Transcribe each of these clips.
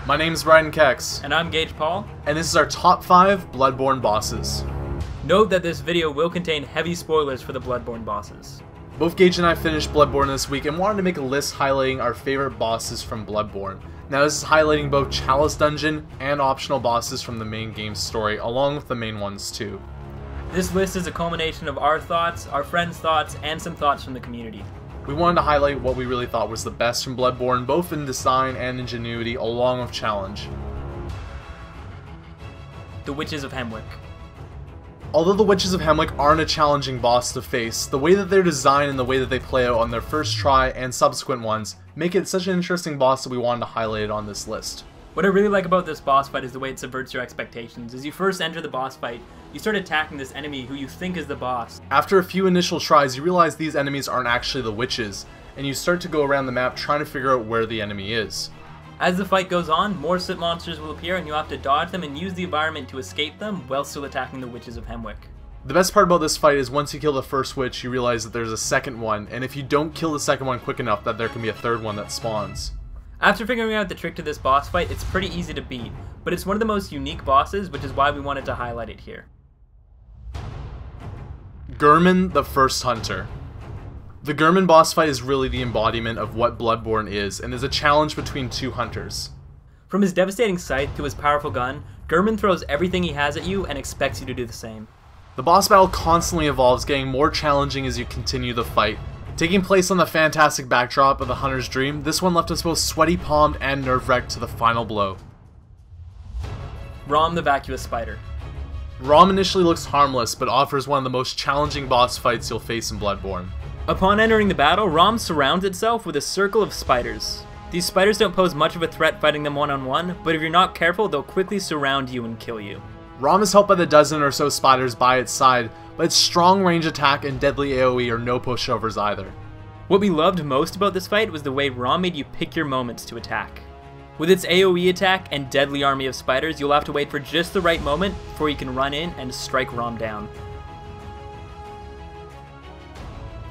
My name's Bryden Kex. And I'm Gage Paul. And this is our top 5 Bloodborne bosses. Note that this video will contain heavy spoilers for the Bloodborne bosses. Both Gage and I finished Bloodborne this week and wanted to make a list highlighting our favorite bosses from Bloodborne. Now this is highlighting both Chalice Dungeon and optional bosses from the main game story, along with the main ones too. This list is a culmination of our thoughts, our friends' thoughts, and some thoughts from the community. We wanted to highlight what we really thought was the best from Bloodborne, both in design and ingenuity, along with challenge. The Witches of Hamrlik. Although the Witches of Hamrlik aren't a challenging boss to face, the way that they're designed and the way that they play out on their first try and subsequent ones make it such an interesting boss that we wanted to highlight it on this list. What I really like about this boss fight is the way it subverts your expectations. As you first enter the boss fight, you start attacking this enemy who you think is the boss. After a few initial tries, you realize these enemies aren't actually the witches, and you start to go around the map trying to figure out where the enemy is. As the fight goes on, more soot monsters will appear and you have to dodge them and use the environment to escape them while still attacking the Witches of Hamrlik. The best part about this fight is once you kill the first witch, you realize that there's a second one, and if you don't kill the second one quick enough, that there can be a third one that spawns. After figuring out the trick to this boss fight, it's pretty easy to beat, but it's one of the most unique bosses, which is why we wanted to highlight it here. Herman the First Hunter. The Herman boss fight is really the embodiment of what Bloodborne is, and is a challenge between two hunters. From his devastating scythe to his powerful gun, Herman throws everything he has at you and expects you to do the same. The boss battle constantly evolves, getting more challenging as you continue the fight. Taking place on the fantastic backdrop of the Hunter's Dream, this one left us both sweaty-palmed and nerve-wrecked to the final blow. Rom the Vacuous Spider. Rom initially looks harmless, but offers one of the most challenging boss fights you'll face in Bloodborne. Upon entering the battle, Rom surrounds itself with a circle of spiders. These spiders don't pose much of a threat fighting them one-on-one, but if you're not careful, they'll quickly surround you and kill you. Rom is helped by the dozen or so spiders by its side, but its strong range attack and deadly AoE are no pushovers either. What we loved most about this fight was the way Rom made you pick your moments to attack. With its AoE attack and deadly army of spiders, you'll have to wait for just the right moment before you can run in and strike Rom down.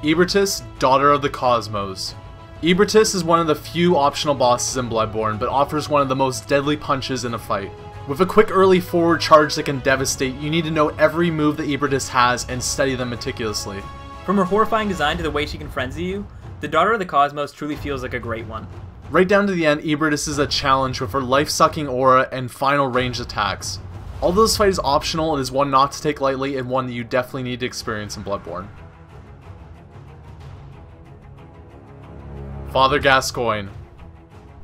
Ebru, Daughter of the Cosmos. Ebru is one of the few optional bosses in Bloodborne, but offers one of the most deadly punches in a fight. With a quick early forward charge that can devastate, you need to know every move that Ebru has and study them meticulously. From her horrifying design to the way she can frenzy you, the Daughter of the Cosmos truly feels like a great one. Right down to the end, Ebru is a challenge with her life-sucking aura and final ranged attacks. Although this fight is optional, it is one not to take lightly and one that you definitely need to experience in Bloodborne. Father Gascoigne.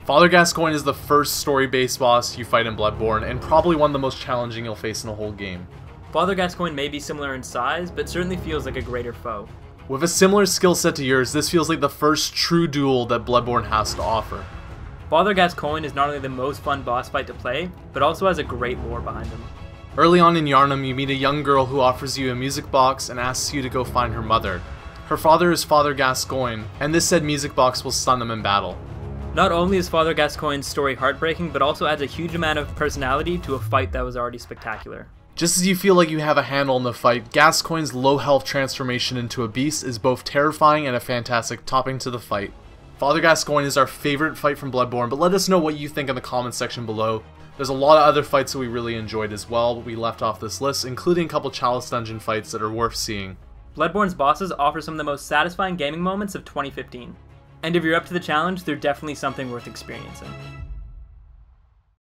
Father Gascoigne is the first story-based boss you fight in Bloodborne, and probably one of the most challenging you'll face in the whole game. Father Gascoigne may be similar in size, but certainly feels like a greater foe. With a similar skill set to yours, this feels like the first true duel that Bloodborne has to offer. Father Gascoigne is not only the most fun boss fight to play, but also has a great lore behind him. Early on in Yharnam, you meet a young girl who offers you a music box and asks you to go find her mother. Her father is Father Gascoigne, and this said music box will stun them in battle. Not only is Father Gascoigne's story heartbreaking, but also adds a huge amount of personality to a fight that was already spectacular. Just as you feel like you have a handle on the fight, Gascoigne's low health transformation into a beast is both terrifying and a fantastic topping to the fight. Father Gascoigne is our favorite fight from Bloodborne, but let us know what you think in the comments section below. There's a lot of other fights that we really enjoyed as well, but we left off this list, including a couple Chalice Dungeon fights that are worth seeing. Bloodborne's bosses offer some of the most satisfying gaming moments of 2015. And if you're up to the challenge, they're definitely something worth experiencing.